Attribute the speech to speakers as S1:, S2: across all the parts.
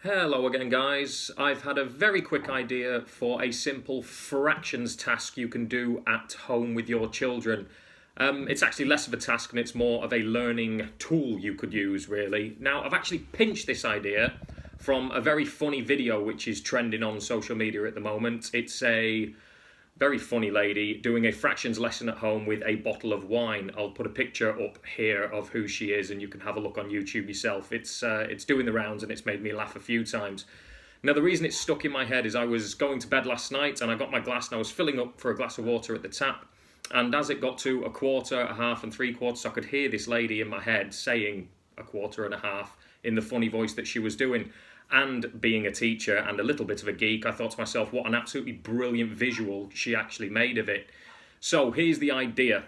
S1: Hello again, guys. I've had a very quick idea for a simple fractions task you can do at home with your children. It's actually less of a task and it's more of a learning tool you could use, really. Now, I've actually pinched this idea from a very funny video which is trending on social media at the moment. It's a very funny lady doing a fractions lesson at home with a bottle of wine. I'll put a picture up here of who she is and you can have a look on YouTube yourself. It's doing the rounds and it's made me laugh a few times. Now, the reason it's stuck in my head is I was going to bed last night and I got my glass and I was filling up for a glass of water at the tap. And as it got to a quarter, a half and three quarters, I could hear this lady in my head saying a quarter and a half in the funny voice that she was doing. And being a teacher and a little bit of a geek, I thought to myself, what an absolutely brilliant visual she actually made of it. So here's the idea.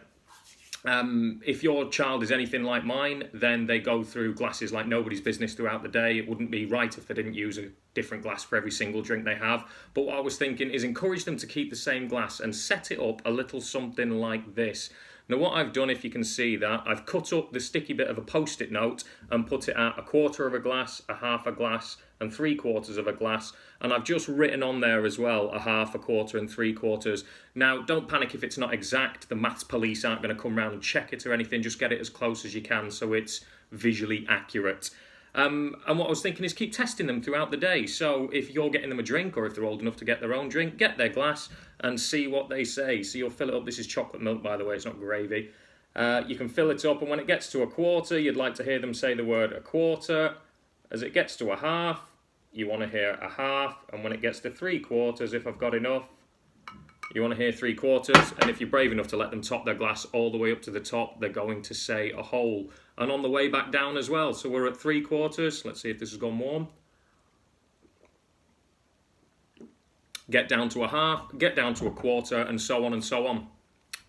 S1: If your child is anything like mine, then they go through glasses like nobody's business throughout the day. It wouldn't be right if they didn't use a different glass for every single drink they have. But what I was thinking is encourage them to keep the same glass and set it up a little something like this. Now, what I've done, if you can see that, I've cut up the sticky bit of a post-it note and put it at a quarter of a glass, a half a glass, and three quarters of a glass. And I've just written on there as well, a half, a quarter, and three quarters. Now, don't panic if it's not exact. The maths police aren't going to come round and check it or anything. Just get it as close as you can so it's visually accurate. And what I was thinking is keep testing them throughout the day. So if you're getting them a drink or if they're old enough to get their own drink, get their glass and see what they say. So you'll fill it up. This is chocolate milk, by the way. It's not gravy. You can fill it up. And when it gets to a quarter, you'd like to hear them say the word a quarter. As it gets to a half, you want to hear a half. And when it gets to three quarters, if I've got enough, you want to hear three quarters, and if you're brave enough to let them top their glass all the way up to the top, they're going to say a whole. And on the way back down as well. So we're at three quarters. Let's see if this has gone warm. Get down to a half, get down to a quarter, and so on and so on.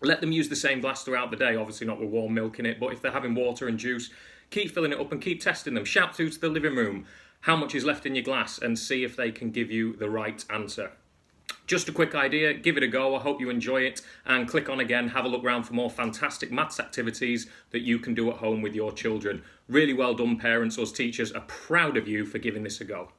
S1: Let them use the same glass throughout the day, obviously not with warm milk in it, but if they're having water and juice, keep filling it up and keep testing them. Shout through to the living room how much is left in your glass and see if they can give you the right answer. Just a quick idea, give it a go, I hope you enjoy it, and click on again, have a look around for more fantastic maths activities that you can do at home with your children. Really well done, parents. Us teachers are proud of you for giving this a go.